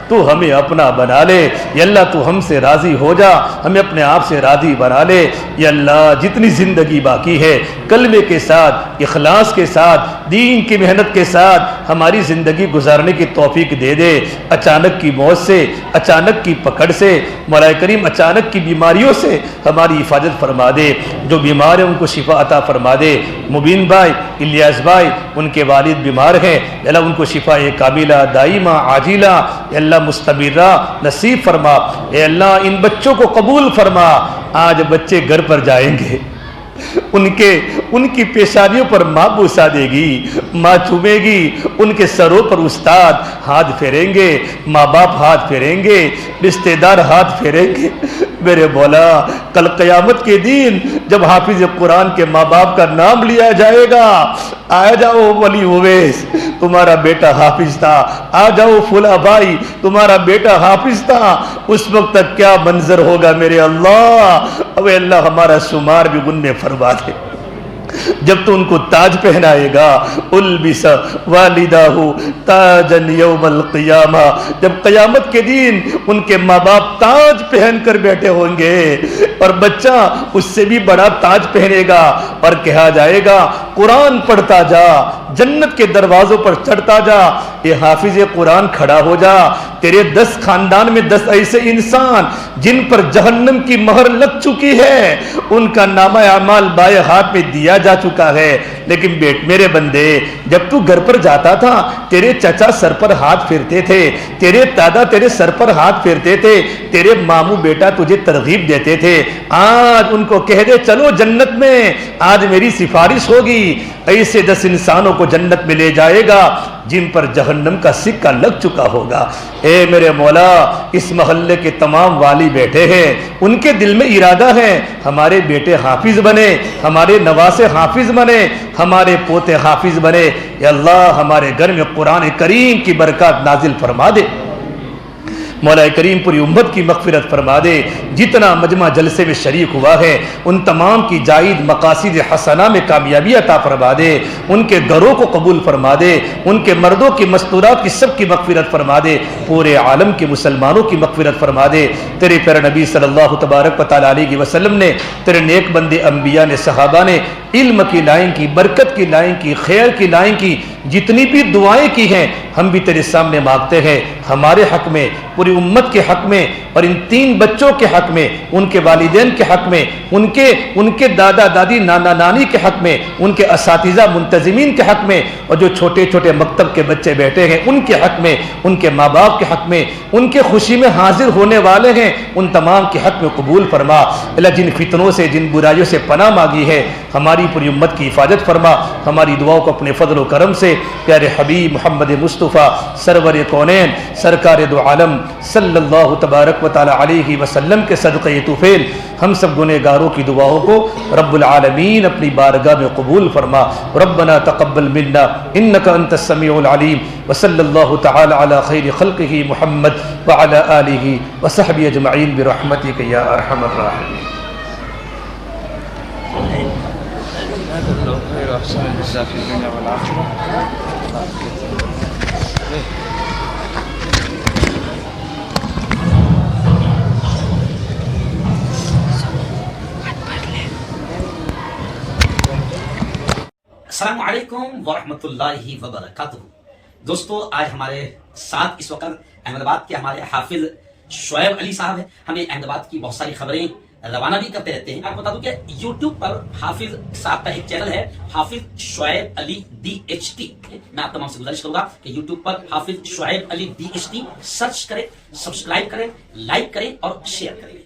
تو ہمیں اپنا بنا لے۔ یا اللہ، تو ہم سے راضی ہو جا، ہمیں اپنے آپ سے راضی بنا لے۔ یا اللہ، جتنی زندگی باقی ہے کلمے کے ساتھ، اخلاص کے ساتھ، دین کی محنت کے ساتھ ہماری زندگی گزارنے کی توفیق دے دے۔ اچانک کی موت سے، اچانک کی پکڑ سے، مولا کریم اچانک کی بیماریوں سے ہماری حفاظت فرما دے۔ جو بیمار ہیں ان کو شفا عطا فرما دے۔ مبین بھائی، الیاس بھائی، ان کے والد بیمار ہیں، اللہ ان کو شفا کاملہ دائمہ عاجلہ اے اللہ مستمرہ نصیب فرما۔ اے اللہ، ان بچوں کو قبول فرما۔ آج بچے گھر پر جائیں گے، ان کی پیشانیوں پر ماں بوسا دے گی، ماں چومے گی، ان کے سروں پر استاد ہاتھ پھیریں گے، ماں باپ ہاتھ پھیریں گے، رشتہ دار ہاتھ پھیریں گے۔ میرے مولا، کل قیامت کے دن جب حافظ قرآن کے ماں باپ کا نام لیا جائے گا، آ جاؤ ولی اویس، تمہارا بیٹا حافظ تھا، آ جاؤ فلاں بھائی، تمہارا بیٹا حافظ تھا، اس وقت تک کیا منظر ہوگا میرے اللہ۔ اب اللہ ہمارا شمار بھی ان میں فرما دے۔ جب تو ان کو تاج پہنائے گا، البس والدہ تاجن یوم القیامہ، جب قیامت کے دن ان کے ماں باپ تاج پہن کر بیٹھے ہوں گے اور بچہ اس سے بھی بڑا تاج پہنے گا اور کہا جائے گا قرآن پڑھتا جا، جنت کے دروازوں پر چڑھتا جا۔ یہ حافظ قرآن کھڑا ہو جا، تیرے 10 خاندان میں 10 ایسے انسان جن پر جہنم کی مہر لگ چکی ہے، ان کا نامہ اعمال بائیں ہاتھ میں دیا جا چکا ہے۔ لیکن میرے بندے، جب تو گھر پر جاتا تھا تیرے چچا سر پر ہاتھ پھیرتے تھے، تیرے دادا تیرے سر پر ہاتھ پھیرتے تھے، تیرے ماموں بیٹا تجھے ترغیب دیتے تھے۔ آج ان کو کہہ دے چلو جنت میں، آج میری سفارش ہوگی۔ ایسے 10 انسانوں کو جنت میں لے جائے گا جن پر جہنم کا سکہ لگ چکا ہوگا۔ اے میرے مولا، اس محلے کے تمام والی بیٹھے ہیں، ان کے دل میں ارادہ ہے ہمارے بیٹے حافظ بنے، ہمارے نواسے حافظ بنے، ہمارے پوتے حافظ بنے۔ یا اللہ، ہمارے گھر میں قرآن کریم کی برکات نازل فرما دے۔ مولا کریم پوری امت کی مغفرت فرما دے۔ جتنا مجمع جلسے میں شریک ہوا ہے ان تمام کی جائید مقاصد حسنہ میں کامیابی عطا فرما دے، ان کے گھروں کو قبول فرما دے، ان کے مردوں کی مستورات کی سب کی مغفرت فرما دے، پورے عالم کے مسلمانوں کی مغفرت فرما دے۔ تیرے پیارے نبی صلی اللہ تبارک و تعالیٰ علیہ وسلم نے، تیرے نیک بندے انبیاء نے، صحابہ نے علم کی لائن کی، برکت کی لائن کی، خیر کی لائن کی، جتنی بھی دعائیں کی ہیں ہم بھی تیرے سامنے مانگتے ہیں، ہمارے حق میں، پوری امت کے حق میں، اور ان 3 بچوں کے حق میں، ان کے والدین کے حق میں، ان کے دادا دادی نانا نانی کے حق میں، ان کے اساتذہ منتظمین کے حق میں، اور جو چھوٹے چھوٹے مکتب کے بچے بیٹھے ہیں ان کے حق میں، ان کے ماں باپ کے حق میں، ان کے خوشی میں حاضر ہونے والے ہیں ان تمام کے حق میں قبول فرما۔ اللہ، جن فتنوں سے، جن برائیوں سے پناہ مانگی ہے، ہماری پوری امت کی حفاظت فرما۔ ہماری دعاؤں کو اپنے فضل و کرم سے پیارے حبیب محمد مصطفیٰ سرور کونین سرکار دو عالم صلی اللہ تبارک و تعالی علیہ وسلم کے صدقہ طفیل ہم سب گنہگاروں کی دعاؤں کو رب العالمین اپنی بارگاہ میں قبول فرما۔ ربنا تقبل منا انک انت السمیع العلیم، وصلی اللہ تعالی علی خیر خلقہ محمد وعلی آلہ وصحبہ اجمعین برحمتک یا ارحم الراحمین۔ السلام علیکم ورحمۃ اللہ وبرکاتہ۔ دوستو، آج ہمارے ساتھ اس وقت احمد آباد کے ہمارے حافظ شعیب علی صاحب ہیں۔ ہمیں احمد آباد کی بہت ساری خبریں روانہ بھی کرتے رہتے ہیں۔ آپ بتا دوں کہ یوٹیوب پر حافظ صاحب کا ایک چینل ہے، حافظ شعیب علی DHT۔ میں آپ تمام سے گزارش کروں گا کہ یوٹیوب پر حافظ شعیب علی DHT سرچ کریں، سبسکرائب کریں، لائک کریں اور شیئر کریں۔